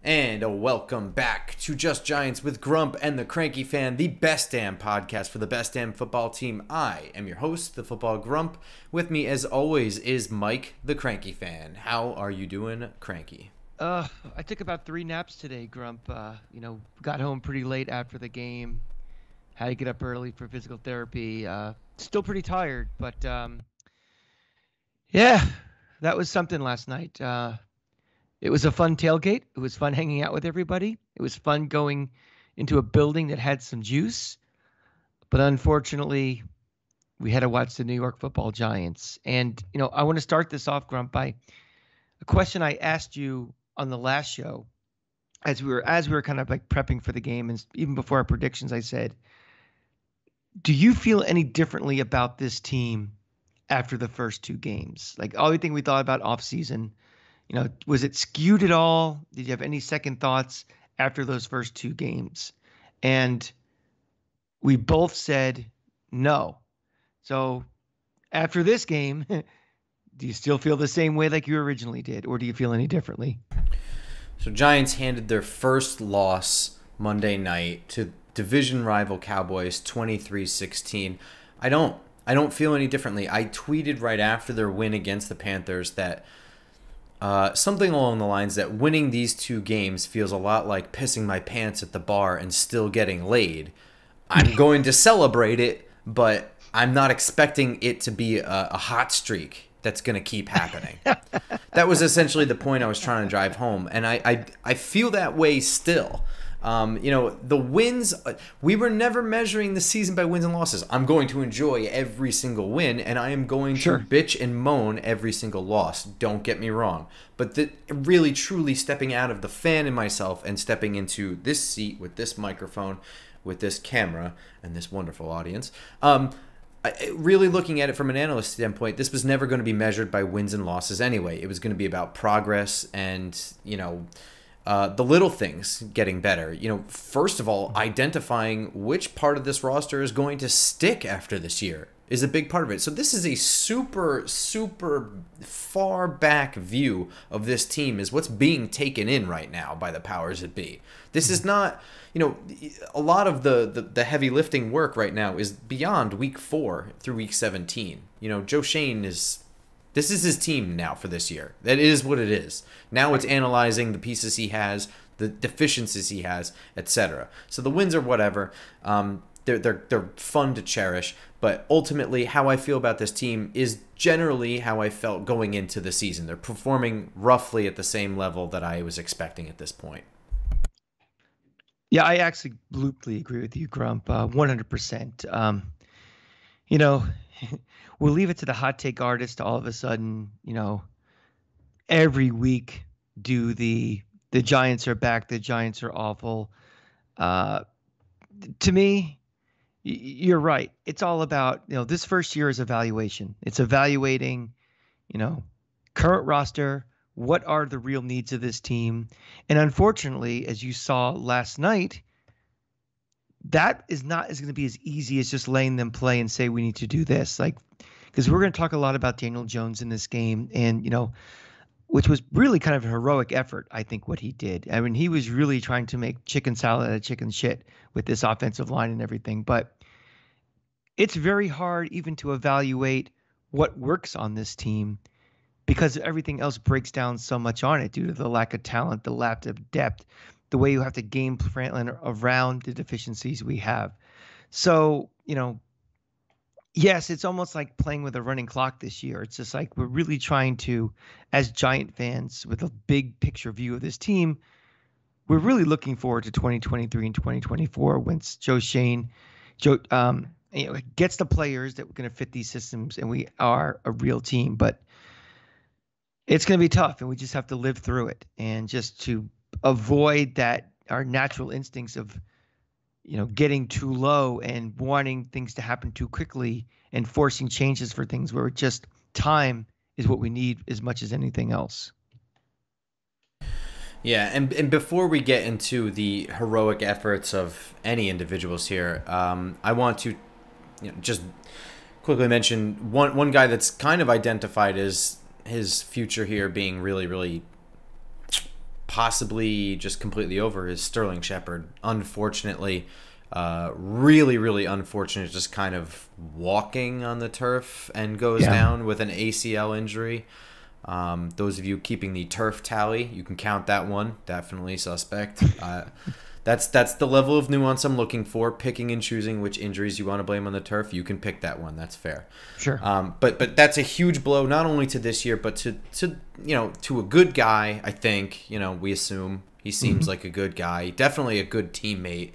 And a welcome back to Just Giants with Grump and the Cranky Fan, the best damn podcast for the best damn football team. I am your host, the Football Grump. With me, as always, is Mike, the Cranky Fan. How are you doing, Cranky? I took about 3 naps today, Grump. Got home pretty late after the game. Had to get up early for physical therapy. Still pretty tired, but yeah, that was something last night. It was a fun tailgate. It was fun hanging out with everybody. It was fun going into a building that had some juice. But unfortunately, we had to watch the New York Football Giants. And, I want to start this off, Grump, by a question I asked you on the last show as we were kind of like prepping for the game, and even before our predictions. I said, do you feel any differently about this team after the first 2 games? Like, everything we thought about offseason, was it skewed at all? Did you have any second thoughts after those first 2 games? And we both said no. So after this game, do you still feel the same way like you originally did, or do you feel any differently? So Giants handed their first loss Monday night to division rival Cowboys 23-16. I don't feel any differently. I tweeted right after their win against the Panthers that something along the lines that winning these 2 games feels a lot like pissing my pants at the bar and still getting laid. I'm going to celebrate it, but I'm not expecting it to be a hot streak that's going to keep happening. That was essentially the point I was trying to drive home, and I feel that way still. The wins, we were never measuring the season by wins and losses. I'm going to enjoy every single win, and I am going to bitch and moan every single loss. Don't get me wrong. But really, truly stepping out of the fan in myself and stepping into this seat with this microphone, with this camera, and this wonderful audience, really looking at it from an analyst standpoint, this was never going to be measured by wins and losses anyway. It was going to be about progress and, the little things getting better. First of all, identifying which part of this roster is going to stick after this year is a big part of it. So this is a super, super far back view of this team is what's being taken in right now by the powers that be. This is not, a lot of the heavy lifting work right now is beyond week 4 through week 17. Joe Shane this is his team now for this year. That is what it is. Now it's analyzing the pieces he has, the deficiencies he has, etc. So the wins are whatever. They're fun to cherish, but ultimately how I feel about this team is generally how I felt going into the season. They're performing roughly at the same level that I was expecting at this point. Yeah, I actually absolutely agree with you, Grump, 100%. We'll leave it to the hot take artist to all of a sudden, every week do the Giants are back, the Giants are awful. To me, you're right. It's all about, this first year is evaluation. It's evaluating, current roster, what are the real needs of this team. And unfortunately, as you saw last night, that is not going to be as easy as just letting them play and say we need to do this. Because we're going to talk a lot about Daniel Jones in this game, and which was really kind of a heroic effort, I think, what he did. I mean, he was really trying to make chicken salad out of chicken shit with this offensive line and everything. But it's very hard even to evaluate what works on this team because everything else breaks down so much on it due to the lack of talent, the lack of depth, the way you have to game plan around the deficiencies we have. So, yes, it's almost like playing with a running clock this year. It's just like we're really trying to, as Giant fans with a big picture view of this team, we're really looking forward to 2023 and 2024 once Joe Shane gets the players that we're going to fit these systems and we are a real team. But it's going to be tough, and we just have to live through it. And just to avoid that, our natural instincts of getting too low and wanting things to happen too quickly and forcing changes for things where just time is what we need as much as anything else. Yeah, and before we get into the heroic efforts of any individuals here, I want to just quickly mention one guy that's kind of identified as his future here being really, really possibly just completely over is Sterling Shepard. Unfortunately, really, really unfortunate, just kind of walking on the turf and goes down with an ACL injury. Those of you keeping the turf tally, you can count that one. Definitely suspect. That's the level of nuance I'm looking for. Picking and choosing which injuries you want to blame on the turf. You can pick that one. That's fair. Sure. But that's a huge blow, not only to this year, but to a good guy. I think we assume he seems like a good guy. Definitely a good teammate.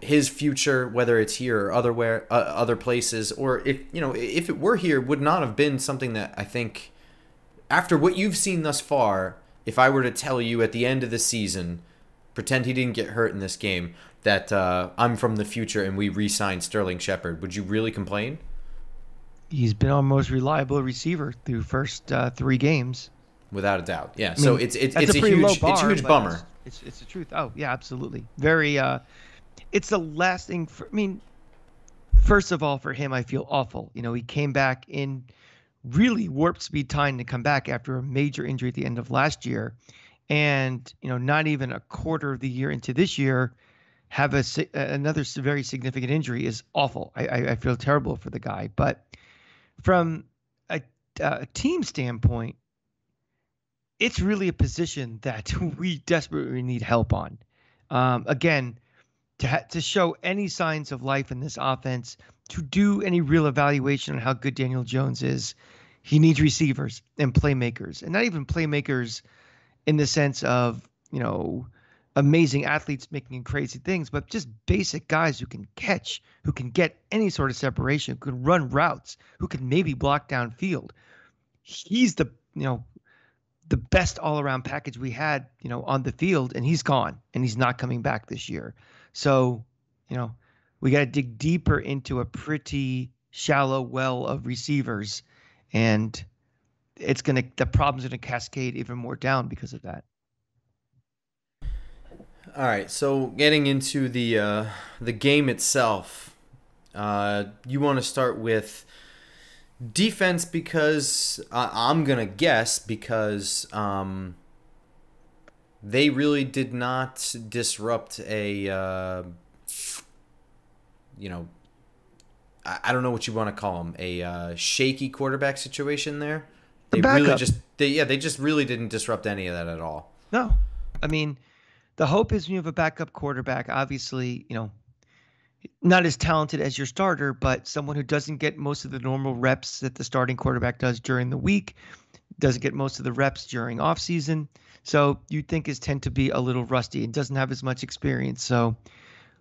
His future, whether it's here or other places, or if it were here, would not have been something that I think, after what you've seen thus far, if I were to tell you at the end of the season, pretend he didn't get hurt in this game, that I'm from the future and we re-signed Sterling Shepard, would you really complain? He's been our most reliable receiver through first 3 games. Without a doubt, yeah. So it's a huge bummer. It's the truth. Oh yeah, absolutely. Very. It's the last thing. First of all, for him, I feel awful. He came back in really warp speed time to come back after a major injury at the end of last year, and not even a quarter of the year into this year, have another very significant injury is awful. I feel terrible for the guy. But from a team standpoint, it's really a position that we desperately need help on. Again, to show any signs of life in this offense, to do any real evaluation on how good Daniel Jones is, he needs receivers and playmakers. And not even playmakers in the sense of, amazing athletes making crazy things, but just basic guys who can catch, who can get any sort of separation, who can run routes, who can maybe block downfield. He's the best all-around package we had, on the field, and he's gone, and he's not coming back this year. So, we got to dig deeper into a pretty shallow well of receivers, and the problem's gonna cascade even more down because of that. All right, so getting into the game itself, you want to start with defense because I'm gonna guess because they really did not disrupt a I don't know what you want to call them, a shaky quarterback situation there. They just really didn't disrupt any of that at all. No, I mean, the hope is when you have a backup quarterback, obviously, not as talented as your starter, but someone who doesn't get most of the normal reps that the starting quarterback does during the week, doesn't get most of the reps during off season. So you'd think is tend to be a little rusty and doesn't have as much experience. So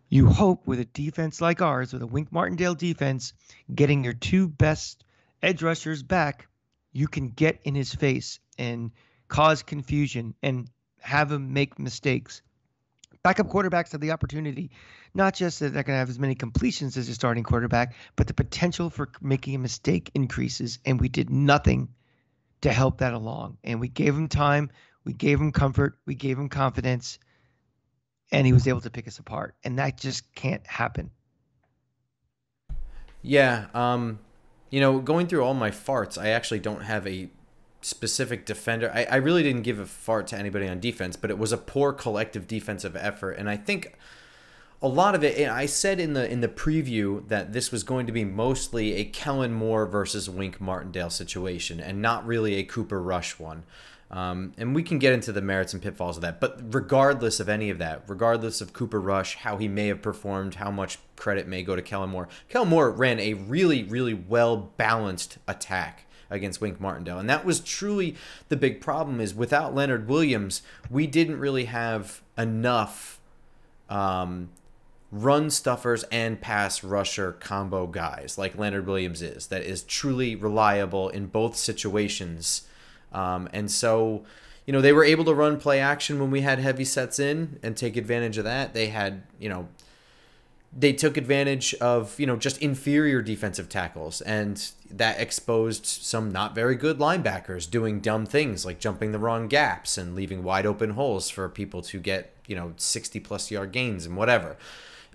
you hope with a defense like ours, with a Wink Martindale defense, getting your 2 best edge rushers back, you can get in his face and cause confusion and have him make mistakes. Backup quarterbacks have the opportunity, not just that they're going to have as many completions as a starting quarterback, but the potential for making a mistake increases. And we did nothing to help that along. And we gave him time. We gave him comfort. We gave him confidence. And he was able to pick us apart. And that just can't happen. Yeah. Going through all my farts, I actually don't have a specific defender. I really didn't give a fart to anybody on defense, but it was a poor collective defensive effort. And I think a lot of it, and I said in the preview that this was going to be mostly a Kellen Moore versus Wink Martindale situation and not really a Cooper Rush one. And we can get into the merits and pitfalls of that. But regardless of any of that, regardless of Cooper Rush, how he may have performed, how much credit may go to Kellen Moore ran a really, really well-balanced attack against Wink Martindale. And that was truly the big problem, is without Leonard Williams, we didn't really have enough run stuffers and pass rusher combo guys like Leonard Williams is, that is truly reliable in both situations. And so, they were able to run play action when we had heavy sets in and take advantage of that. They had, they took advantage of, just inferior defensive tackles, and that exposed some not very good linebackers doing dumb things like jumping the wrong gaps and leaving wide open holes for people to get, 60-plus yard gains and whatever.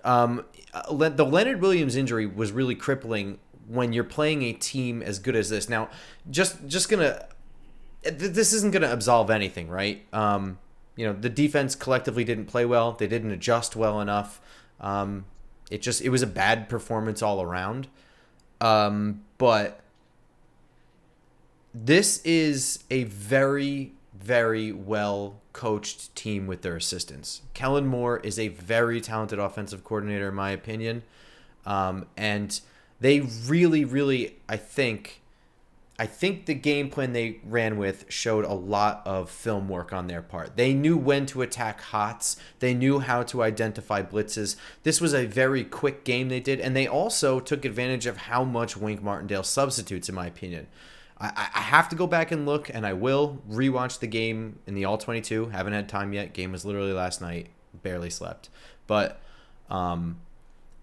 The Leonard Williams injury was really crippling when you're playing a team as good as this. Now, just going to this isn't going to absolve anything, right? The defense collectively didn't play well. They didn't adjust well enough. It was a bad performance all around. But this is a very, very well coached team with their assistants. Kellen Moore is a very talented offensive coordinator, in my opinion. And they really, really, I think the game plan they ran with showed a lot of film work on their part. They knew when to attack hots. They knew how to identify blitzes. This was a very quick game they did, and they also took advantage of how much Wink Martindale substitutes, in my opinion. I have to go back and look, and I will rewatch the game in the All-22. Haven't had time yet. Game was literally last night. Barely slept. But I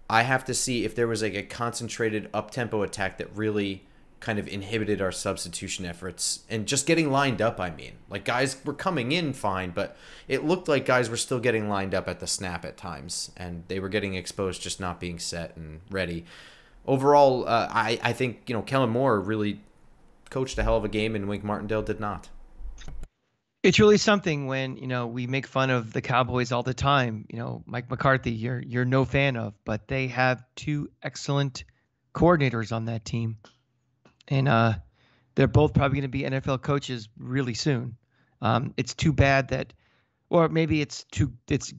have to see if there was like a concentrated up-tempo attack that really kind of inhibited our substitution efforts and just getting lined up. I mean, like, guys were coming in fine, but it looked like guys were still getting lined up at the snap at times, and they were getting exposed, just not being set and ready. Overall, I think, Kellen Moore really coached a hell of a game, and Wink Martindale did not. It's really something when, we make fun of the Cowboys all the time. Mike McCarthy, you're no fan of, but they have two excellent coordinators on that team. And they're both probably going to be NFL coaches really soon. It's too bad that, or maybe it's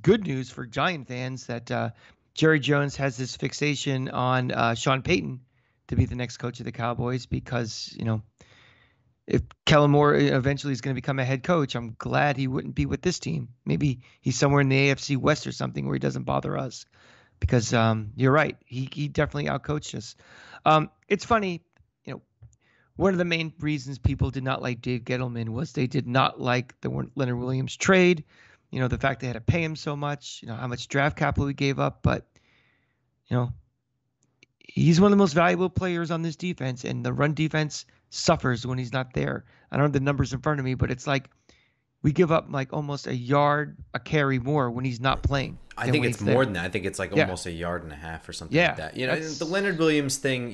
good news for Giant fans that Jerry Jones has this fixation on Sean Payton to be the next coach of the Cowboys, because, if Kellen Moore eventually is going to become a head coach, I'm glad he wouldn't be with this team. Maybe he's somewhere in the AFC West or something where he doesn't bother us, because you're right. He definitely outcoached us. It's funny. One of the main reasons people did not like Dave Gettleman was they did not like the Leonard Williams trade. The fact they had to pay him so much, how much draft capital he gave up. But, he's one of the most valuable players on this defense, and the run defense suffers when he's not there. I don't have the numbers in front of me, but it's like we give up like almost a yard a carry more when he's not playing. I think it's more than that. I think it's like almost a yard and a half or something like that. The Leonard Williams thing,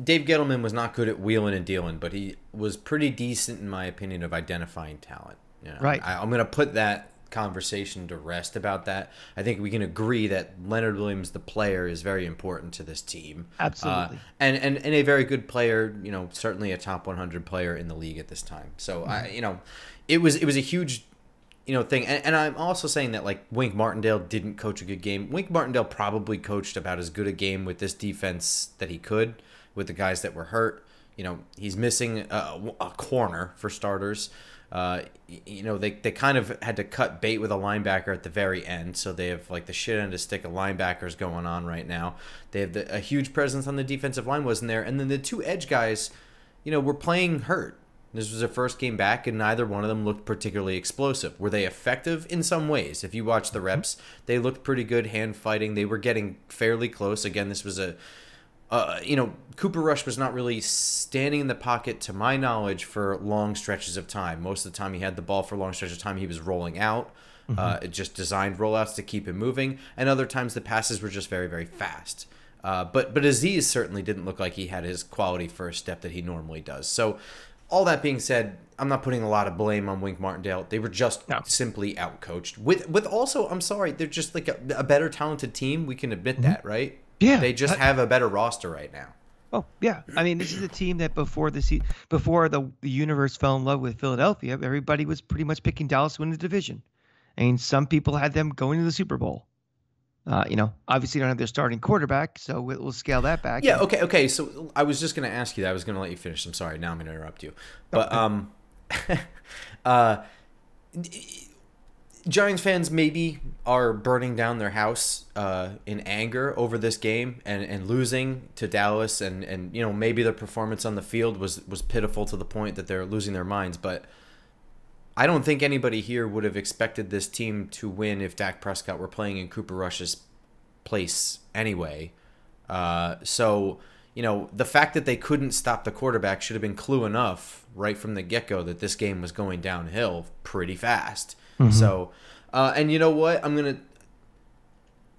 Dave Gettleman was not good at wheeling and dealing, but he was pretty decent, in my opinion, of identifying talent. Right. I'm going to put that conversation to rest about that. I think we can agree that Leonard Williams, the player, is very important to this team. Absolutely. And a very good player, certainly a top 100 player in the league at this time. So, it was a huge thing. And I'm also saying that, like, Wink Martindale didn't coach a good game. Wink Martindale probably coached about as good a game with this defense that he could, with the guys that were hurt. He's missing a corner, for starters. They kind of had to cut bait with a linebacker at the very end, so they have like the shit end of stick of linebackers going on right now. They have a huge presence on the defensive line wasn't there, and then the two edge guys, were playing hurt. This was their first game back, and neither one of them looked particularly explosive. Were they effective? In some ways. If you watch the reps, they looked pretty good hand fighting. They were getting fairly close. Again, this was Cooper Rush was not really standing in the pocket, to my knowledge, for long stretches of time. Most of the time he had the ball for long stretches of time, he was rolling out. It just designed rollouts to keep him moving. And other times the passes were just very, very fast. But Aziz certainly didn't look like he had his quality first step that he normally does. So all that being said, I'm not putting a lot of blame on Wink Martindale. They were just simply outcoached. With also, I'm sorry, they're just like a better talented team. We can admit that, right? Yeah. They just have a better roster right now. Oh, yeah. I mean, this is a team that before the universe fell in love with Philadelphia, everybody was pretty much picking Dallas to win the division. I mean, some people had them going to the Super Bowl. Obviously don't have their starting quarterback, so we'll scale that back. Yeah, okay. So I was just going to ask you that. I was going to let you finish. I'm sorry. Now I'm going to interrupt you. But Giants fans maybe are burning down their house in anger over this game and losing to Dallas, and maybe their performance on the field was pitiful to the point that they're losing their minds. But I don't think anybody here would have expected this team to win if Dak Prescott were playing in Cooper Rush's place anyway. So the fact that they couldn't stop the quarterback should have been clue enough right from the get-go that this game was going downhill pretty fast. Mm-hmm. So, and you know what?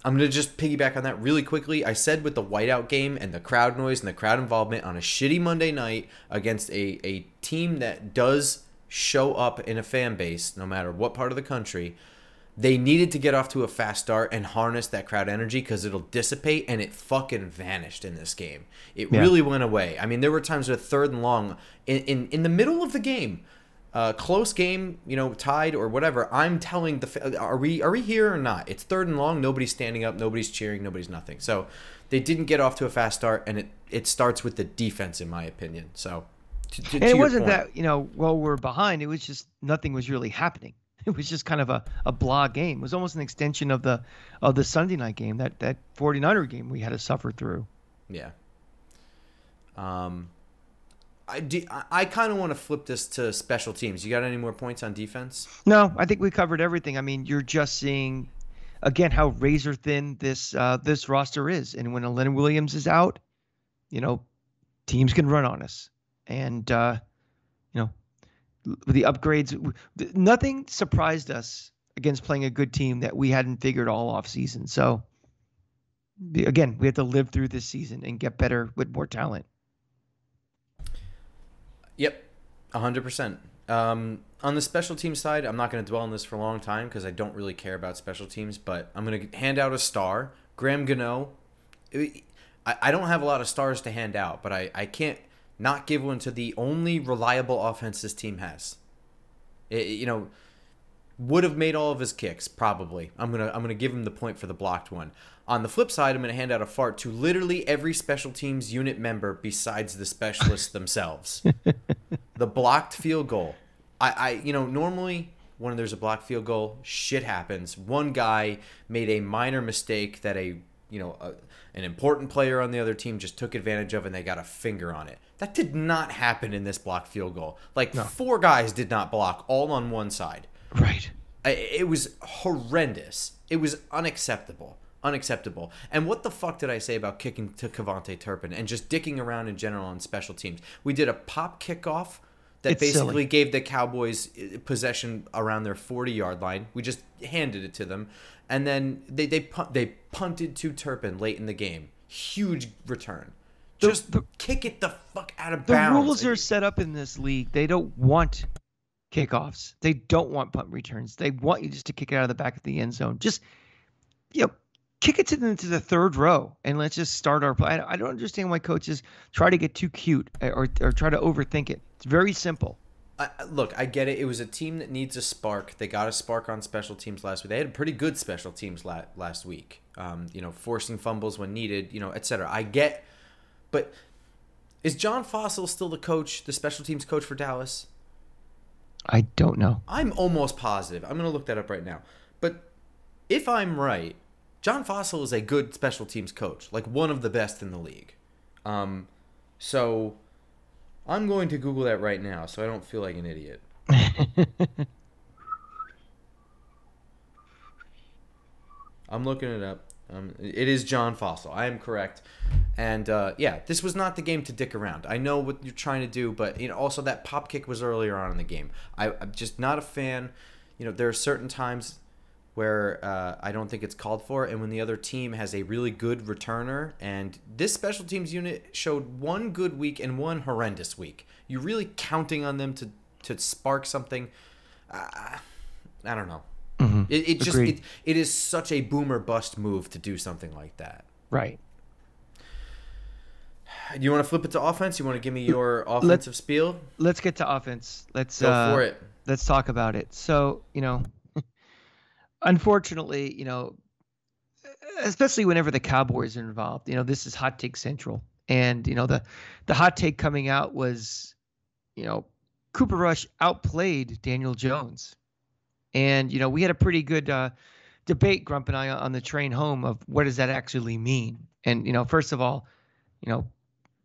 I'm going to just piggyback on that really quickly. I said with the whiteout game and the crowd noise and the crowd involvement on a shitty Monday night against a team that does show up in a fan base, no matter what part of the country, they needed to get off to a fast start and harness that crowd energy because it'll dissipate, and it fucking vanished in this game. It really went away. I mean, there were times with 3rd and long in the middle of the game. Close game, tied or whatever. I'm telling are we here or not? It's 3rd and long. Nobody's standing up. Nobody's cheering. Nobody's nothing. So they didn't get off to a fast start, and it starts with the defense, in my opinion. So, and it wasn't that we're behind. It was just nothing was really happening. It was just kind of a blah game. It was almost an extension of the Sunday night game, that 49er game we had to suffer through. Yeah. I kind of want to flip this to special teams. You got any more points on defense? No, I think we covered everything. I mean, you're just seeing, again, how razor thin this roster is. And when a Leonard Williams is out, teams can run on us. And, the upgrades, nothing surprised us against playing a good team that we hadn't figured all off season. So, again, we have to live through this season and get better with more talent. Yep, 100%. On the special team side, I'm not going to dwell on this for a long time because I don't really care about special teams, but I'm going to hand out a star. Graham Gano. I don't have a lot of stars to hand out, but I can't not give one to the only reliable offense this team has. Would have made all of his kicks, probably. I'm gonna give him the point for the blocked one. On the flip side, I'm gonna hand out a fart to literally every special teams unit member besides the specialists themselves. The blocked field goal. Normally when there's a blocked field goal, shit happens. One guy made a minor mistake that an important player on the other team just took advantage of, and they got a finger on it. That did not happen in this blocked field goal. No. 4 guys did not block, all on one side. Right. It was horrendous. It was unacceptable. And what the fuck did I say about kicking to Kevontae Turpin and just dicking around in general on special teams? We did a pop kickoff that basically gave the Cowboys possession around their 40-yard line. We just handed it to them. And then they punted to Turpin late in the game. Huge return. Just kick it the fuck out of bounds. The rules are set up in this league. They don't want kickoffs. They don't want punt returns. They want you just to kick it out of the back of the end zone. Just, kick it to the 3rd row and let's just start our play. I don't understand why coaches try to get too cute or try to overthink it. It's very simple. Look, I get it. It was a team that needs a spark. They got a spark on special teams last week. They had pretty good special teams last week. Forcing fumbles when needed, etc. I get, but is John Fossil still the special teams coach for Dallas? I don't know. I'm almost positive. I'm going to look that up right now. But if I'm right, John Fossil is a good special teams coach, like one of the best in the league. So I'm going to Google that right now so I don't feel like an idiot. I'm looking it up. It is John Fossil. I am correct. And, this was not the game to dick around. I know what you're trying to do, but also that pop kick was earlier on in the game. I'm just not a fan. There are certain times where I don't think it's called for, and when the other team has a really good returner, and this special teams unit showed one good week and one horrendous week. You're really counting on them to spark something. I don't know. Mm-hmm. It is such a boomer bust move to do something like that. Right. Do you want to flip it to offense? You want to give me your offensive spiel? Let's get to offense. Let's go for it. Let's talk about it. So, unfortunately, especially whenever the Cowboys are involved, this is hot take central. And, the hot take coming out was, Cooper Rush outplayed Daniel Jones. And, we had a pretty good debate, Grump and I, on the train home of what does that actually mean? And, first of all,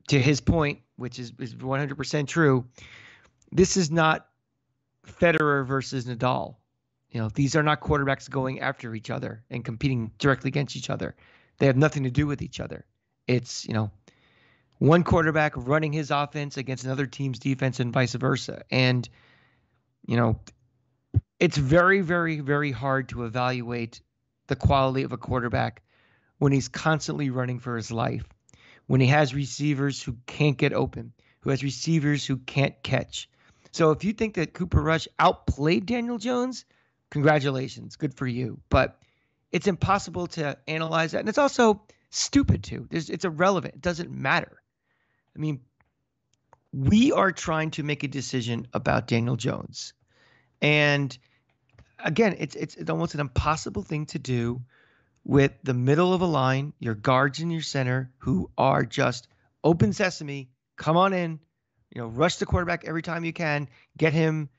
to his point, which is 100% true, this is not Federer versus Nadal. These are not quarterbacks going after each other and competing directly against each other. They have nothing to do with each other. It's, one quarterback running his offense against another team's defense and vice versa. And, it's very, very, very hard to evaluate the quality of a quarterback when he's constantly running for his life, when he has receivers who can't get open, who has receivers who can't catch. So if you think that Cooper Rush outplayed Daniel Jones, congratulations, good for you. But it's impossible to analyze that. And it's also stupid too. It's irrelevant. It doesn't matter. I mean, we are trying to make a decision about Daniel Jones. And again, it's almost an impossible thing to do with the middle of a line, your guards and your center who are just open sesame, come on in, rush the quarterback every time you can, get him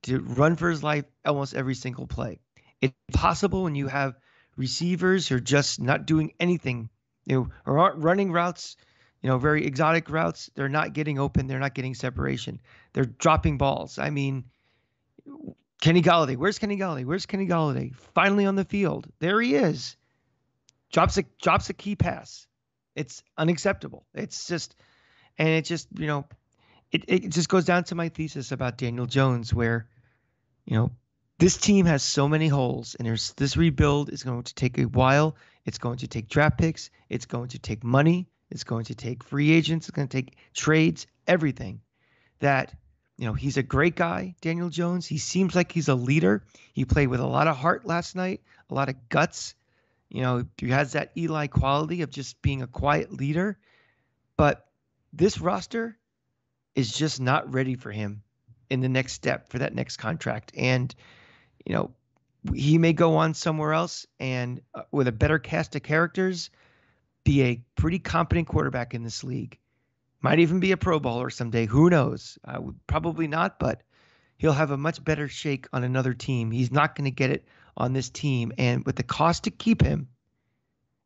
to run for his life almost every single play. It's possible when you have receivers who are just not doing anything, or aren't running routes, very exotic routes. They're not getting open. They're not getting separation. They're dropping balls. I mean, Kenny Golladay. Where's Kenny Golladay? Where's Kenny Golladay? Finally on the field. There he is. Drops a key pass. It's unacceptable. It's just, and it just, it just goes down to my thesis about Daniel Jones, where, this team has so many holes, and this rebuild is going to take a while. It's going to take draft picks. It's going to take money. It's going to take free agents. It's going to take trades, everything. That, he's a great guy, Daniel Jones. He seems like he's a leader. He played with a lot of heart last night, a lot of guts. He has that Eli quality of just being a quiet leader. But this roster is just not ready for him in the next step, for that next contract. And, he may go on somewhere else and with a better cast of characters, be a pretty competent quarterback in this league. Might even be a Pro Bowler someday. Who knows? Probably not, but he'll have a much better shake on another team. He's not going to get it on this team. And with the cost to keep him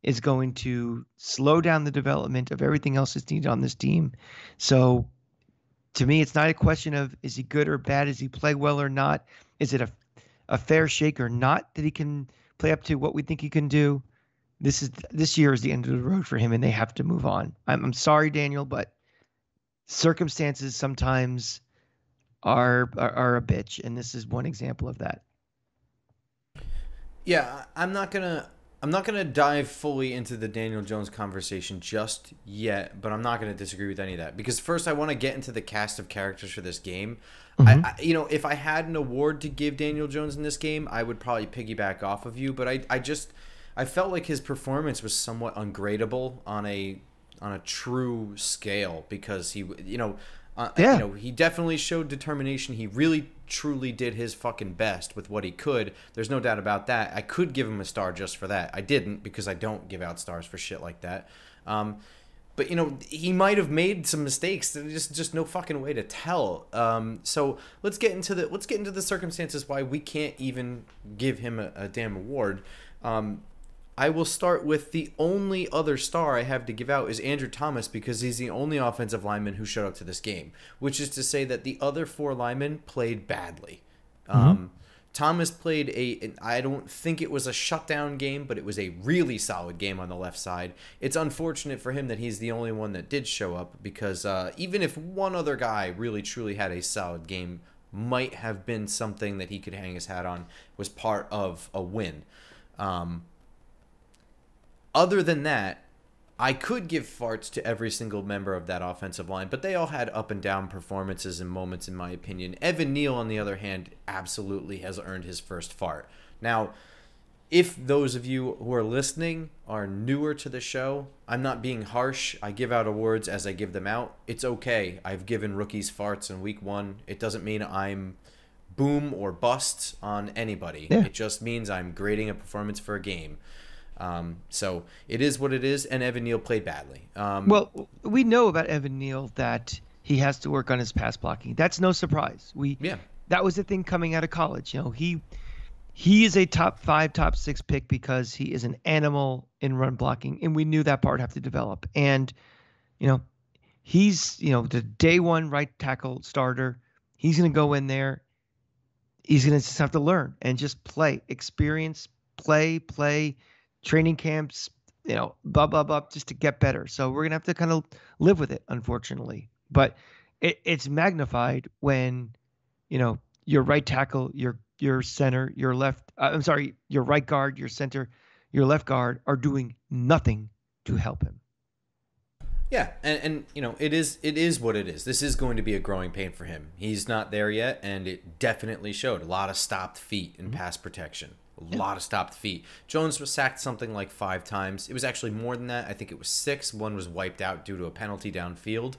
is going to slow down the development of everything else that's needed on this team. So to me, it's not a question of, is he good or bad? Does he play well or not? Is it a fair shake or not that he can play up to what we think he can do? This year is the end of the road for him, and they have to move on. I'm sorry, Daniel, but circumstances sometimes are a bitch, and this is one example of that. Yeah, I'm not gonna dive fully into the Daniel Jones conversation just yet, but I'm not gonna disagree with any of that, because first I want to get into the cast of characters for this game. Mm-hmm. If I had an award to give Daniel Jones in this game, I would probably piggyback off of you, but I felt like his performance was somewhat ungradable on a true scale, because he he definitely showed determination. He really truly did his fucking best with what he could. There's no doubt about that. I could give him a star just for that. I didn't, because I don't give out stars for shit like that. But he might have made some mistakes. There's just no fucking way to tell. So let's get into the circumstances why we can't even give him a damn award. I will start with the only other star I have to give out is Andrew Thomas, because he's the only offensive lineman who showed up to this game, which is to say that the other four linemen played badly. Thomas played I don't think it was a shutdown game, but it was a really solid game on the left side. It's unfortunate for him that he's the only one that did show up, because even if one other guy really truly had a solid game, might have been something that he could hang his hat on, was part of a win. Other than that, I could give farts to every single member of that offensive line, but they all had up and down performances and moments, in my opinion. Evan Neal, on the other hand, absolutely has earned his first fart. Now, if those of you who are listening are newer to the show, I'm not being harsh. I give out awards as I give them out. It's okay. I've given rookies farts in week 1. It doesn't mean I'm boom or bust on anybody. Yeah. It just means I'm grading a performance for a game. So it is what it is, and Evan Neal played badly. Well, we know about Evan Neal that he has to work on his pass blocking. That's no surprise. That was the thing coming out of college. He is a top 5, top 6 pick because he is an animal in run blocking, and we knew that part had to develop. And he's the day 1 right tackle starter. He's going to go in there. He's going to just have to learn and just play, experience, play. Training camps, blah, blah, blah, just to get better. So we're going to have to kind of live with it, unfortunately. But it's magnified when, your right tackle, your center, your right guard, your center, your left guard are doing nothing to help him. Yeah, and it is what it is. This is going to be a growing pain for him. He's not there yet, and it definitely showed. A lot of stopped feet in pass protection. A lot of stopped feet. Jones was sacked something like 5 times. It was actually more than that. I think it was 6. One was wiped out due to a penalty downfield.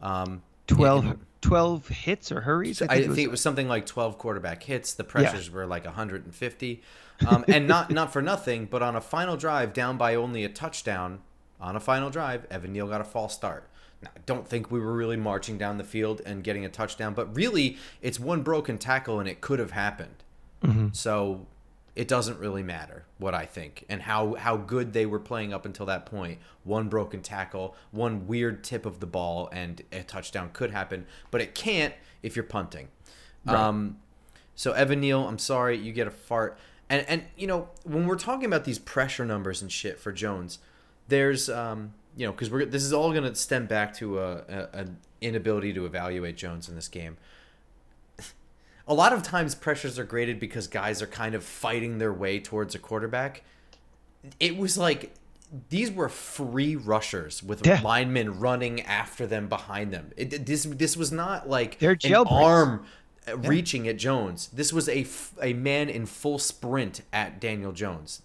12 hits or hurries? I think it was something like 12 quarterback hits. The pressures were like 150. And not for nothing, but on a final drive down by only a touchdown, on a final drive, Evan Neal got a false start. Now, I don't think we were really marching down the field and getting a touchdown, but really it's one broken tackle and it could have happened. Mm-hmm. So it doesn't really matter what I think and how good they were playing up until that point. One broken tackle, one weird tip of the ball, and a touchdown could happen, but it can't if you're punting. Right. So Evan Neal, I'm sorry, you get a fart. And when we're talking about these pressure numbers and shit for Jones, there's because this is all going to stem back to an inability to evaluate Jones in this game. A lot of times pressures are graded because guys are kind of fighting their way towards a quarterback. It was like these were free rushers with linemen running after them behind them. This was not like an arm reaching at Jones. This was a man in full sprint at Daniel Jones.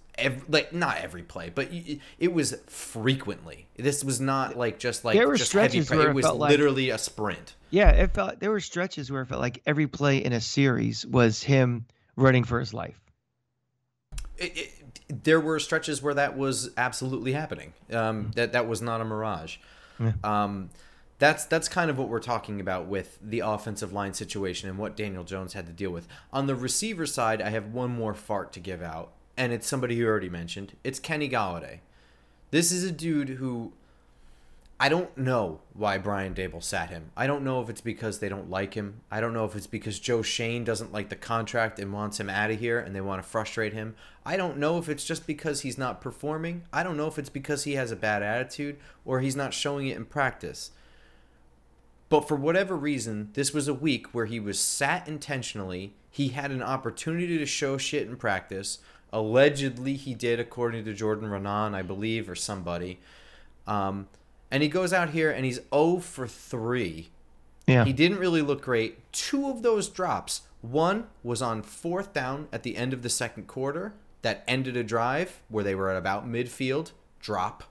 Not every play, but it was frequently. This was not just heavy play. It was literally a sprint. Yeah, there were stretches where it felt like every play in a series was him running for his life. There were stretches where that was absolutely happening. That was not a mirage. Yeah. That's kind of what we're talking about with the offensive line situation and what Daniel Jones had to deal with. On the receiver side, I have one more fart to give out. And it's somebody you already mentioned. It's Kenny Golladay. This is a dude who I don't know why Brian Daboll sat him. I don't know if it's because they don't like him. I don't know if it's because Joe Shane doesn't like the contract and wants him out of here and they want to frustrate him. I don't know if it's just because he's not performing. I don't know if it's because he has a bad attitude or he's not showing it in practice. But for whatever reason, this was a week where he was sat intentionally. He had an opportunity to show shit in practice. Allegedly, he did, according to Jordan Renan, I believe, or somebody. And he goes out here and he's 0 for 3. Yeah. He didn't really look great. 2 of those drops. One was on 4th down at the end of the second quarter. That ended a drive where they were at about midfield. Drop.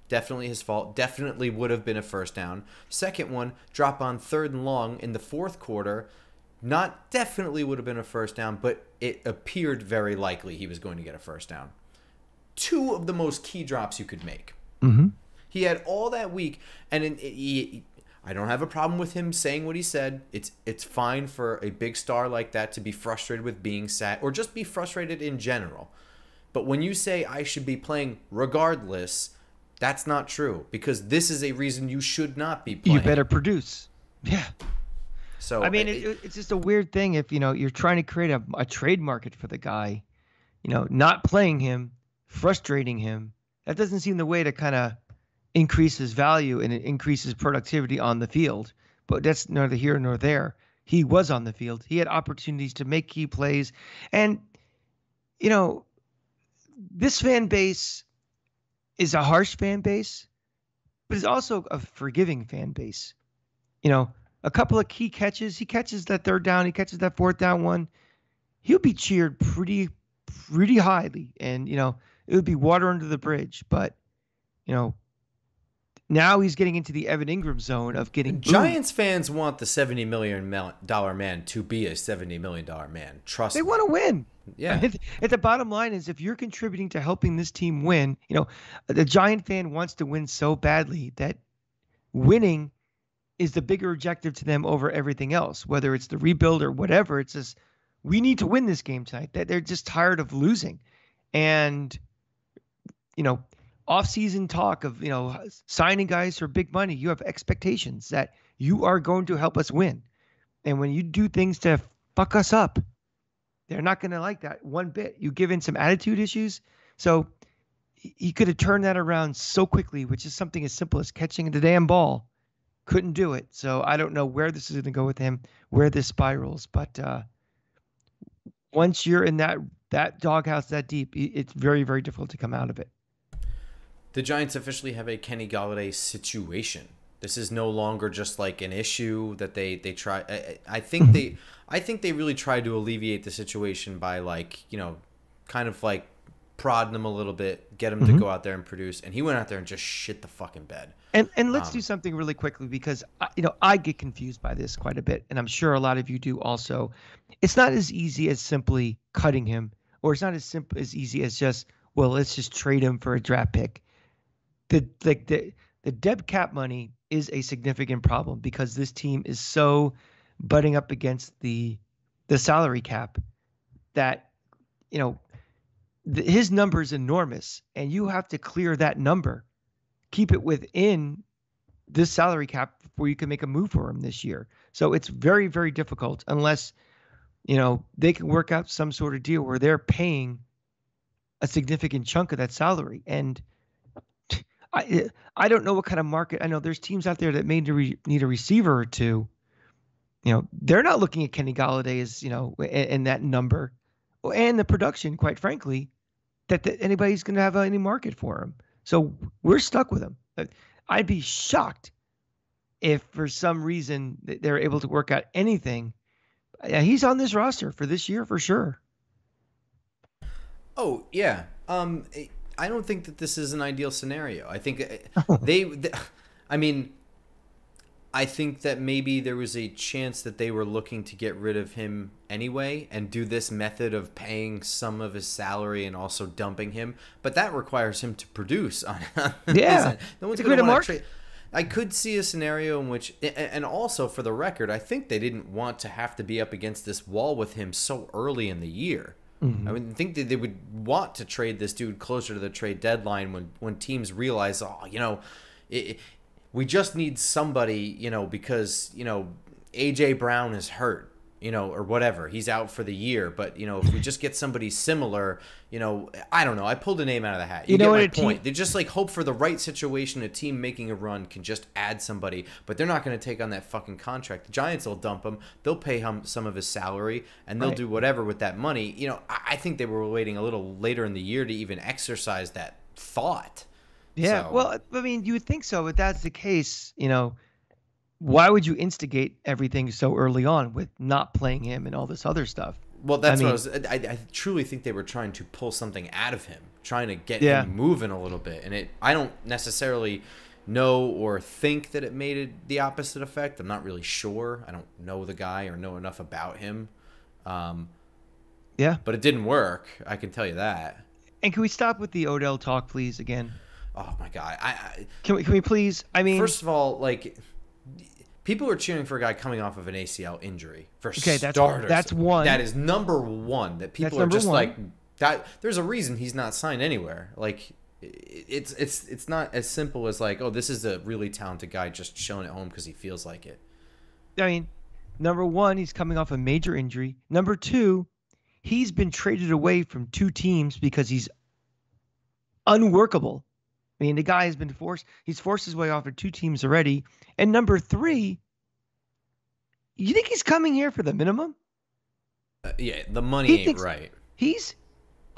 Definitely his fault. Definitely would have been a first down. Second one, drop on 3rd and long in the 4th quarter. Not definitely would have been a first down, but it appeared very likely he was going to get a first down. 2 of the most key drops you could make. Mm-hmm. He had all that week, and I don't have a problem with him saying what he said. It's fine for a big star like that to be frustrated with being sat, or just be frustrated in general. But when you say I should be playing regardless, that's not true, because this is a reason you should not be playing. You better produce. Yeah. So I mean, it's just a weird thing if, you're trying to create a trade market for the guy, not playing him, frustrating him. That doesn't seem the way to kind of increase his value and it increases productivity on the field. But that's neither here nor there. He was on the field. He had opportunities to make key plays. And, this fan base is a harsh fan base, but it's also a forgiving fan base. A couple of key catches. He catches that 3rd down. He catches that 4th down one. He'll be cheered pretty highly. And, it would be water under the bridge. But, now he's getting into the Evan Ingram zone of getting booed. Giants fans want the $70 million man to be a $70 million man. Trust me. They want to win. Yeah. At the bottom line is if you're contributing to helping this team win, the Giant fan wants to win so badly that winning is the bigger objective to them over everything else, whether it's the rebuild or whatever. It's just, we need to win this game tonight. That they're just tired of losing. And, off-season talk of, signing guys for big money, you have expectations that you are going to help us win. And when you do things to fuck us up, they're not going to like that one bit. You give in some attitude issues. So he could have turned that around so quickly, which is something as simple as catching the damn ball. Couldn't do it. So I don't know where this is going to go with him, where this spirals. But once you're in that that doghouse that deep, it's very, very difficult to come out of it. The Giants officially have a Kenny Golladay situation. This is no longer just like an issue that they try. I think they really tried to alleviate the situation by, like, you know, kind of like prodding him a little bit, get him to go out there and produce, and he went out there and just shit the fucking bed. And let's do something really quickly, because I get confused by this quite a bit, and I'm sure a lot of you do also. It's not as easy as simply cutting him, or it's not as easy as just, well, let's just trade him for a draft pick. The dead cap money is a significant problem, because this team is so butting up against the salary cap that, you know, his number is enormous, and you have to clear that number, keep it within this salary cap before you can make a move for him this year. So it's very, very difficult unless, you know, they can work out some sort of deal where they're paying a significant chunk of that salary. And I don't know what kind of market. I know there's teams out there that may need a receiver or two. You know, they're not looking at Kenny Golladay as, you know, and that number and the production, quite frankly, that anybody's going to have any market for him. So we're stuck with him. I'd be shocked if for some reason they're able to work out anything. He's on this roster for this year for sure. Oh, yeah. I don't think that this is an ideal scenario. I think I think that maybe there was a chance that they were looking to get rid of him anyway and do this method of paying some of his salary and also dumping him. But that requires him to produce on yeah. No one's going to want to trade. I could see a scenario in which, and also for the record, I think they didn't want to have to be up against this wall with him so early in the year. I would think that they would want to trade this dude closer to the trade deadline when teams realize, oh, you know, we just need somebody, you know, because, you know, A.J. Brown is hurt, you know, or whatever. He's out for the year. But, you know, if we just get somebody similar, you know, I don't know. I pulled a name out of the hat. You get my point. They just, like, hope for the right situation. A team making a run can just add somebody, but they're not going to take on that fucking contract. The Giants will dump him. They'll pay him some of his salary, and they'll do whatever with that money. You know, I think they were waiting a little later in the year to even exercise that thought. Yeah, so. Well, I mean, you would think so, but that's the case, you know, why would you instigate everything so early on with not playing him and all this other stuff? Well, that's I truly think they were trying to pull something out of him, trying to get him moving a little bit. And I don't necessarily know or think that it made it the opposite effect. I'm not really sure. I don't know the guy or know enough about him. Yeah. But it didn't work. I can tell you that. And can we stop with the Odell talk, please, again? Oh my God! Can we please? I mean, first of all, like, people are cheering for a guy coming off of an ACL injury. For starters, that's one. That is number one. That people are just like that. There's a reason he's not signed anywhere. Like, it's not as simple as like, oh, this is a really talented guy just chilling at home because he feels like it. I mean, number one, he's coming off a major injury. Number two, he's been traded away from two teams because he's unworkable. I mean, the guy has been forced his way off of two teams already. And number three, you think he's coming here for the minimum? Yeah, the money ain't right. He's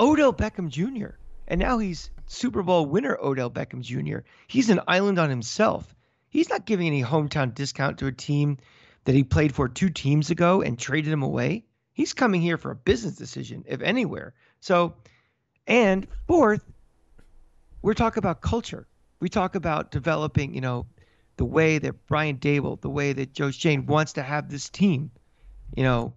Odell Beckham Jr. And now he's Super Bowl winner Odell Beckham Jr. He's an island on himself. He's not giving any hometown discount to a team that he played for 2 teams ago and traded him away. He's coming here for a business decision, if anywhere. So, and fourth, we're talking about culture. We talk about developing, you know, the way that Brian Dable, the way that Joe Shane wants to have this team. You know,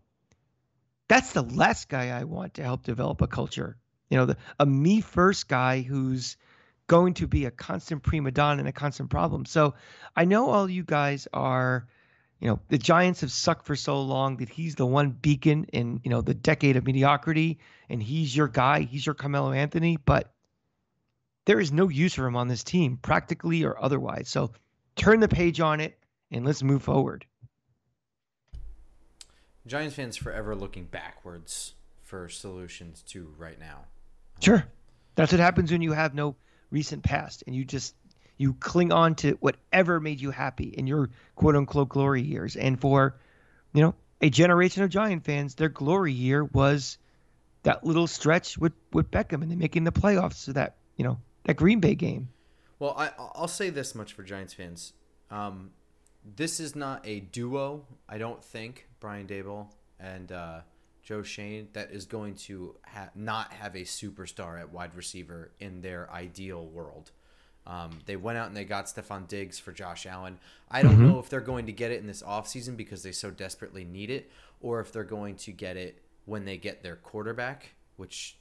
that's the last guy I want to help develop a culture. You know, a me first guy who's going to be a constant prima donna and a constant problem. So I know all you guys are, you know, the Giants have sucked for so long that he's the one beacon in, you know, the decade of mediocrity, and he's your guy. He's your Carmelo Anthony, but there is no use for him on this team, practically or otherwise. So turn the page on it and let's move forward. Giants fans forever looking backwards for solutions too right now. Sure. That's what happens when you have no recent past and you cling on to whatever made you happy in your quote unquote glory years. And for, you know, a generation of Giant fans, their glory year was that little stretch with Beckham and then making the playoffs to that, that Green Bay game. Well, I'll say this much for Giants fans. This is not a duo, I don't think, Brian Daboll and Joe Shane, that is going to not have a superstar at wide receiver in their ideal world. They went out and they got Stephon Diggs for Josh Allen. I don't know if they're going to get it in this offseason because they so desperately need it, or if they're going to get it when they get their quarterback, which,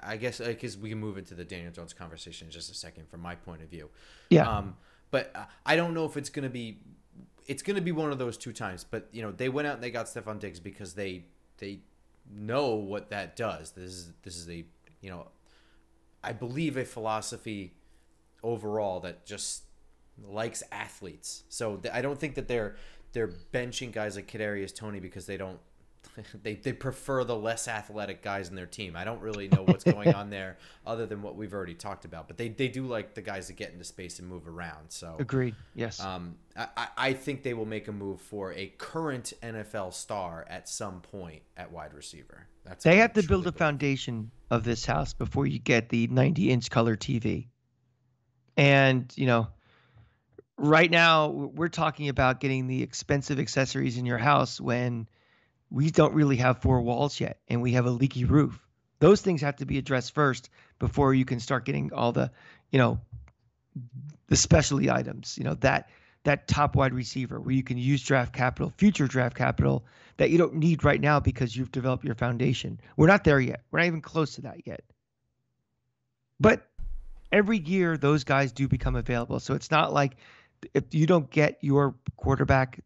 I guess we can move into the Daniel Jones conversation in just a second from my point of view. Yeah. But I don't know if it's going to be one of those two times. But, they went out and they got Stephon Diggs because they know what that does. This is a, I believe a philosophy overall that just likes athletes. So I don't think that they're benching guys like Kadarius Toney because they don't. They prefer the less athletic guys in their team. I don't really know what's going on there other than what we've already talked about. But they do like the guys that get into space and move around. So agreed. Yes. I think they will make a move for a current NFL star at some point at wide receiver. They have to build a foundation of this house before you get the 90-inch color TV. And, right now we're talking about getting the expensive accessories in your house when we don't really have four walls yet and we have a leaky roof. Those things have to be addressed first before you can start getting all the, the specialty items, that top wide receiver where you can use future draft capital that you don't need right now because you've developed your foundation. We're not there yet. We're not even close to that yet. But every year those guys do become available. So it's not like if you don't get your quarterback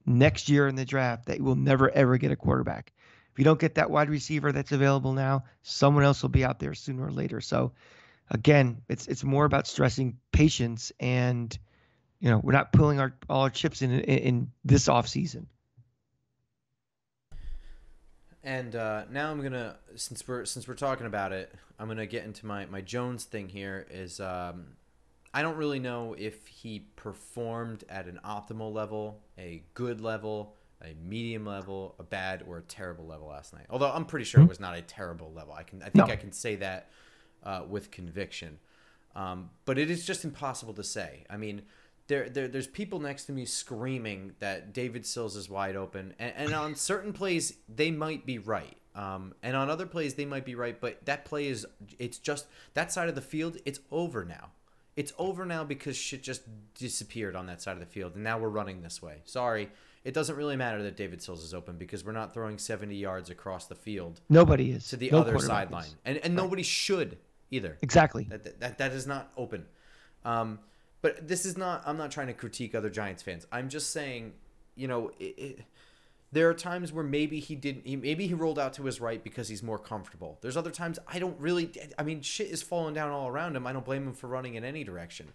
next year in the draft that you will never, ever get a quarterback. If you don't get that wide receiver that's available now, someone else will be out there sooner or later. So again, it's more about stressing patience and, we're not pulling all our chips in this off season. And now I'm going to, since we're talking about it, I'm going to get into my Jones thing here is, I don't really know if he performed at an optimal level, a good level, a medium level, a bad, or a terrible level last night. Although I'm pretty sure it was not a terrible level. I think I can say that with conviction. But it is just impossible to say. I mean, there's people next to me screaming that David Sills is wide open, and on certain plays they might be right. And on other plays they might be right, but that play it's just that side of the field. It's over now. It's over now because shit just disappeared on that side of the field, and now we're running this way. Sorry, it doesn't really matter that David Sills is open because we're not throwing 70 yards across the field. Nobody is. To the other sideline. And right. Nobody should either. Exactly. That is not open. But this is not – I'm not trying to critique other Giants fans. I'm just saying, there are times where maybe he rolled out to his right because he's more comfortable. There's other times shit is falling down all around him. I don't blame him for running in any direction.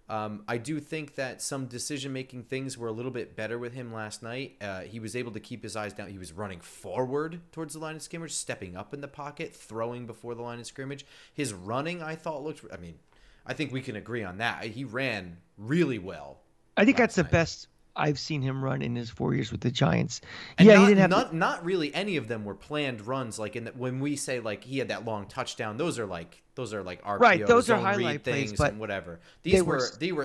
I do think that some decision-making things were a little bit better with him last night. He was able to keep his eyes down. He was running forward towards the line of scrimmage, stepping up in the pocket, throwing before the line of scrimmage. His running, I thought, looked – I think we can agree on that. He ran really well. I think that's the best – I've seen him run in his 4 years with the Giants. And he didn't have not really any of them were planned runs. Like when we say like he had that long touchdown, those are like RPO, right? Those are highlight things plays, but and whatever. These were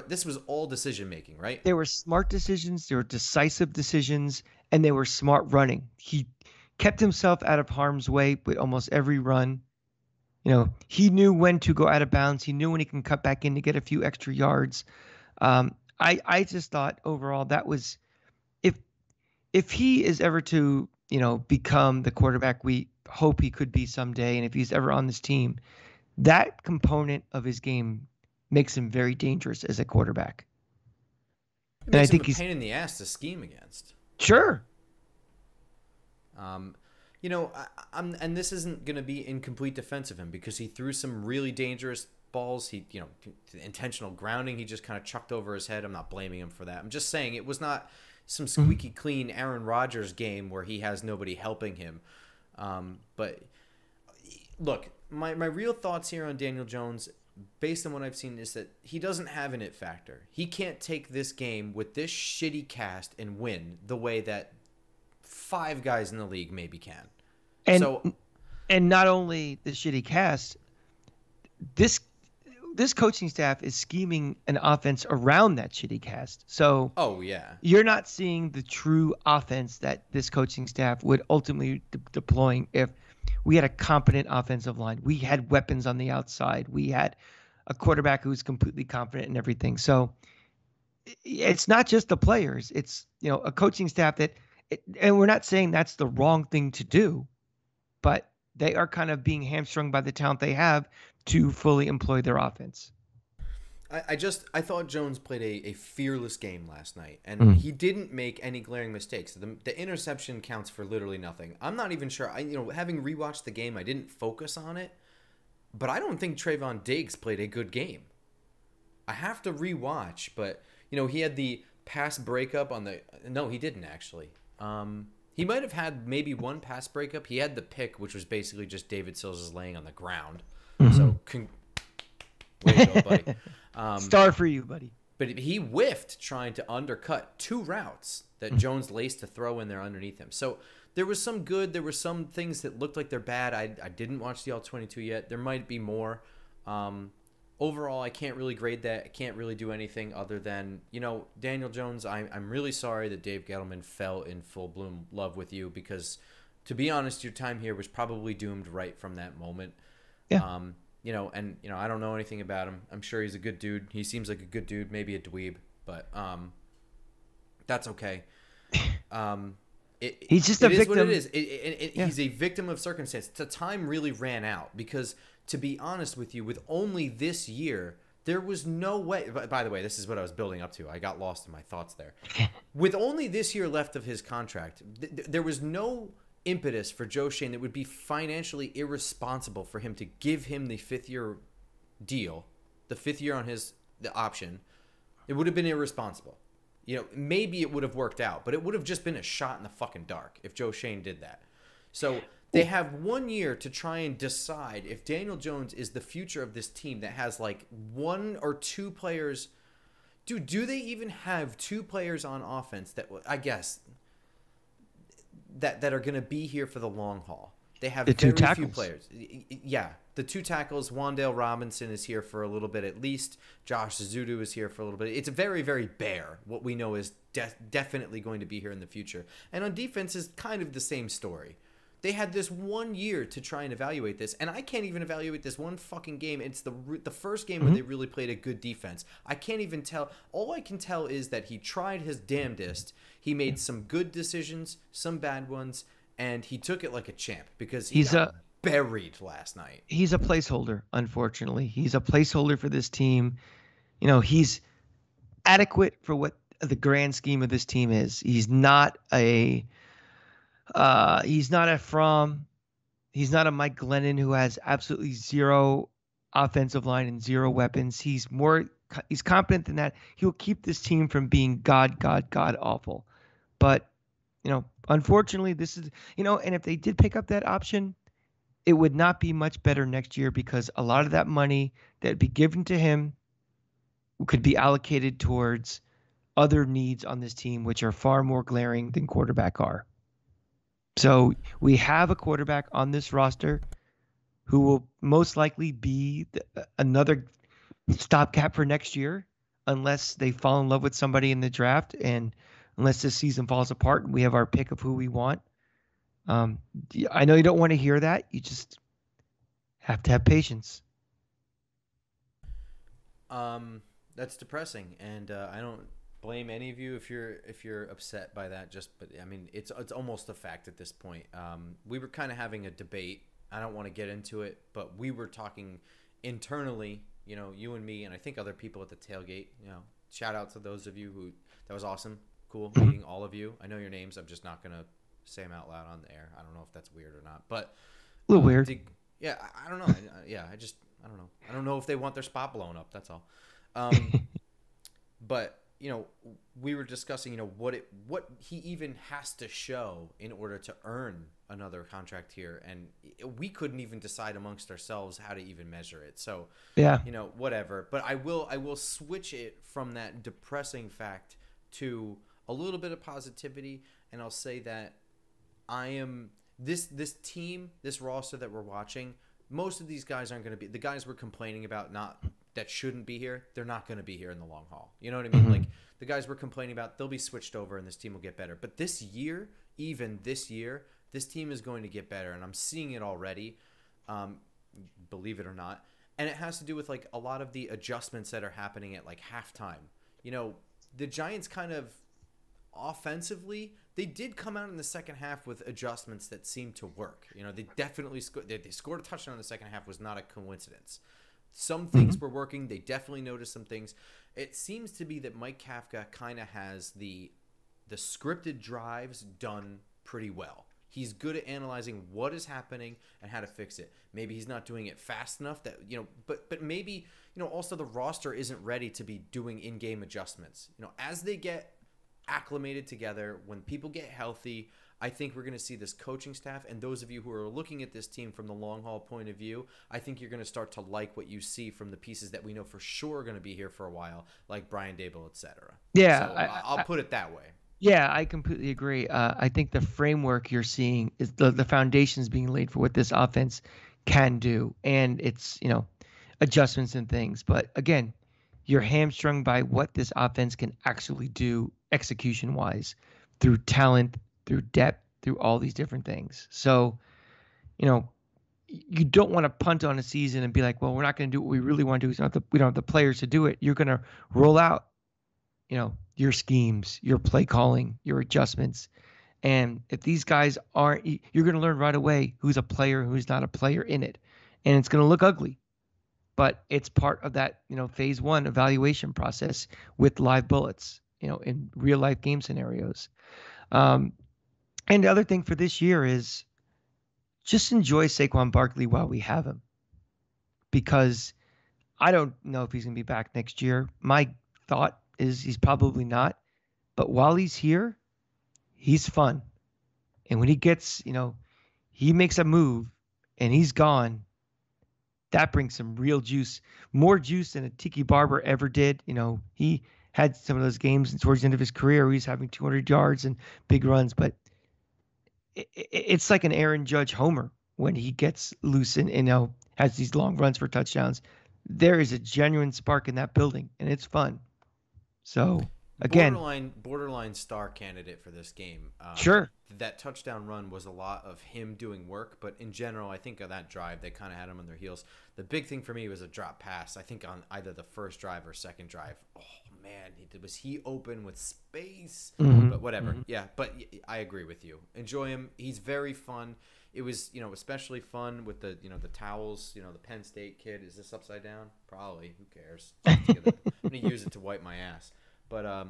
this was all decision making, right? They were smart decisions. They were decisive decisions, and they were smart running. He kept himself out of harm's way with almost every run. He knew when to go out of bounds. He knew when he can cut back in to get a few extra yards. I just thought overall that was if he is ever to, become the quarterback we hope he could be someday, and if he's ever on this team, that component of his game makes him very dangerous as a quarterback. It makes him a pain in the ass to scheme against. Sure. And this isn't going to be in complete defense of him because he threw some really dangerous balls. He, intentional grounding, he just kind of chucked over his head. I'm not blaming him for that. I'm just saying it was not some squeaky clean Aaron Rodgers game where he has nobody helping him. But look, my real thoughts here on Daniel Jones, based on what I've seen, is that he doesn't have an it factor. He can't take this game with this shitty cast and win the way that 5 guys in the league maybe can. And And not only the shitty cast, this this coaching staff is scheming an offense around that shitty cast. So Oh yeah. you're not seeing the true offense that this coaching staff would ultimately deploying if we had a competent offensive line. We had weapons on the outside. We had a quarterback who's completely confident in everything. So it's not just the players. It's, a coaching staff and we're not saying that's the wrong thing to do, but they are kind of being hamstrung by the talent they have to fully employ their offense. I thought Jones played a fearless game last night, and he didn't make any glaring mistakes. The interception counts for literally nothing. I'm not even sure. Having rewatched the game, I didn't focus on it, but I don't think Trayvon Diggs played a good game. I have to rewatch, but he had the pass breakup on the. No, he didn't actually. He might have had maybe one pass breakup. He had the pick, which was basically just David Sills is laying on the ground. So, way to go, buddy. Star for you, buddy. But he whiffed trying to undercut two routes that Jones laced to throw in there underneath him. So there was some good. There were some things that looked like they're bad. I didn't watch the All-22 yet. There might be more. Overall, I can't really grade that. I can't really do anything other than, Daniel Jones, I'm really sorry that Dave Gettleman fell in full-bloom love with you because, to be honest, your time here was probably doomed right from that moment. Yeah. I don't know anything about him. I'm sure he's a good dude. He seems like a good dude, maybe a dweeb, but that's okay. He's just a victim. It is what it is. He's a victim of circumstance. The time really ran out because, to be honest with you, with only this year, there was no way. By the way, this is what I was building up to. I got lost in my thoughts there. With only this year left of his contract, there was no impetus for Joe Schoen that would be financially irresponsible for him to give him the 5th-year deal, the 5th year on the option. It would have been irresponsible. Maybe it would have worked out, but it would have just been a shot in the fucking dark if Joe Schoen did that. So they have 1 year to try and decide if Daniel Jones is the future of this team that has like 1 or 2 players. Dude, do they even have 2 players on offense that I guess that are going to be here for the long haul? They have the very 2 tackles. few players. Yeah, the 2 tackles. Wan'Dale Robinson is here for a little bit at least. Josh Zudu is here for a little bit. It's very, very bare. What we know is definitely going to be here in the future. And on defense is kind of the same story. They had this 1 year to try and evaluate this, and I can't even evaluate this one fucking game. It's the first game where they really played a good defense. I can't even tell. All I can tell is that he tried his damnedest. He made some good decisions, some bad ones, and he took it like a champ because he got buried last night. He's a placeholder, unfortunately. He's a placeholder for this team. He's adequate for what the grand scheme of this team is. He's not a Fromm. He's not a Mike Glennon who has absolutely zero offensive line and zero weapons. He's competent than that. He'll keep this team from being god awful. But, unfortunately, this is, and if they did pick up that option, it would not be much better next year because a lot of that money that would be given to him could be allocated towards other needs on this team, which are far more glaring than quarterback are. So we have a quarterback on this roster who will most likely be another stopgap for next year unless they fall in love with somebody in the draft and unless this season falls apart and we have our pick of who we want. I know you don't want to hear that. You just have to have patience. That's depressing, and I don't blame any of you if you're upset by that. But I mean, it's almost a fact at this point. We were kind of having a debate. I don't want to get into it, but we were talking internally. You and me, and I think other people at the tailgate. Shout out to those of you that was awesome, cool meeting all of you. I know your names. I'm just not gonna say them out loud on the air. I don't know if that's weird or not, but a little weird. I don't know. I don't know. I don't know if they want their spot blown up. That's all. But we were discussing, what he even has to show in order to earn another contract here, and we couldn't even decide amongst ourselves how to even measure it. So yeah, whatever. But I will switch it from that depressing fact to a little bit of positivity, and I'll say that this team, this roster that we're watching, most of these guys aren't going to be the guys we're complaining about. Not that shouldn't be here. They're not going to be here in the long haul. You know what I mean? Like the guys we're complaining about, they'll be switched over, and this team will get better. But this year, even this year, this team is going to get better, and I'm seeing it already. Believe it or not. And it has to do with like a lot of the adjustments that are happening at like halftime. You know, the Giants kind of offensively, they did come out in the second half with adjustments that seemed to work. You know, they definitely scored. They scored a touchdown in the second half was not a coincidence. Some things were working. They definitely noticed some things. It seems to be that Mike Kafka kind of has the scripted drives done pretty well. He's good at analyzing what is happening and how to fix it. Maybe he's not doing it fast enough that, you know, but maybe, you know, also the roster isn't ready to be doing in-game adjustments. You know, as they get acclimated together, when people get healthy, I think we're going to see this coaching staff, and those of you who are looking at this team from the long haul point of view, I think you're going to start to like what you see from the pieces that we know for sure are going to be here for a while, like Brian Dable, etc. Yeah, so I'll put it that way. Yeah, I completely agree. I think the framework you're seeing is the foundations being laid for what this offense can do, and it's, you know, adjustments and things. But again, you're hamstrung by what this offense can actually do execution-wise through talent, through depth, through all these different things. So, you know, you don't want to punt on a season and be like, well, we're not going to do what we really want to do. We don't have the players to do it. You're going to roll out, you know, your schemes, your play calling, your adjustments. And if these guys aren't, you're going to learn right away who's a player, who's not a player in it. And it's going to look ugly. But it's part of that, you know, phase one evaluation process with live bullets, you know, in real life game scenarios. And the other thing for this year is just enjoy Saquon Barkley while we have him, because I don't know if he's going to be back next year. My thought is he's probably not. But while he's here, he's fun. And when he gets, you know, he makes a move and he's gone, that brings some real juice, more juice than a Tiki Barber ever did. You know, he had some of those games towards the end of his career where he's having 200 yards and big runs, but it's like an Aaron Judge homer when he gets loose and, you know, has these long runs for touchdowns. There is a genuine spark in that building, and it's fun. So again, borderline star candidate for this game. Sure. That touchdown run was a lot of him doing work, but in general, I think of that drive, they kind of had him on their heels. The big thing for me was a drop pass. I think on either the first drive or second drive. Oh man, was he open with space? But whatever. Yeah, but I agree with you. Enjoy him. He's very fun. It was, you know, especially fun with the, you know, the towels. You know, the Penn State kid. Is this upside down? Probably. Who cares? I'm gonna use it to wipe my ass. But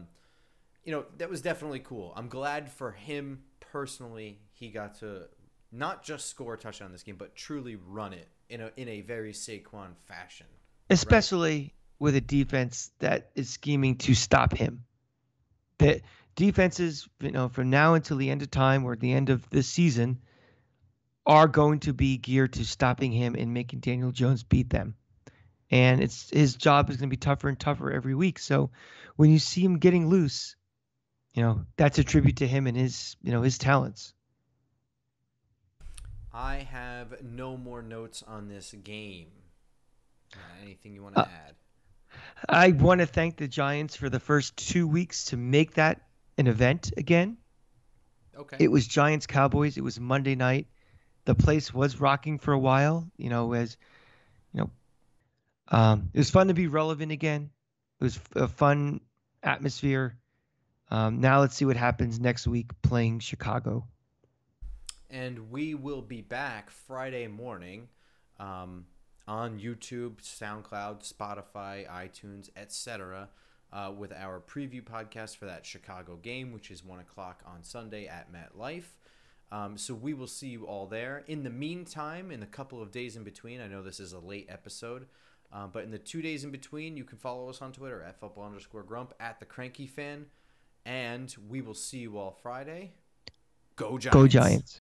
you know, that was definitely cool. I'm glad for him personally. He got to not just score a touchdown in this game, but truly run it in a very Saquon fashion. Especially with a defense that is scheming to stop him. The defenses, you know, from now until the end of time or the end of this season are going to be geared to stopping him and making Daniel Jones beat them. And his job is going to be tougher and tougher every week. So when you see him getting loose, you know, that's a tribute to him and his, you know, his talents. I have no more notes on this game. Anything you want to add? I want to thank the Giants for the first 2 weeks to make that an event again. Okay. It was Giants Cowboys. It was Monday night. The place was rocking for a while, you know, as, you know, it was fun to be relevant again. It was a fun atmosphere. Now let's see what happens next week playing Chicago. And we will be back Friday morning on YouTube, SoundCloud, Spotify, iTunes, etc. With our preview podcast for that Chicago game, which is 1 o'clock on Sunday at MetLife. So we will see you all there. In the meantime, in the couple of days in between, I know this is a late episode, but in the 2 days in between, you can follow us on Twitter at @football_grump, at the Cranky Fan, and we will see you all Friday. Go Giants! Go Giants!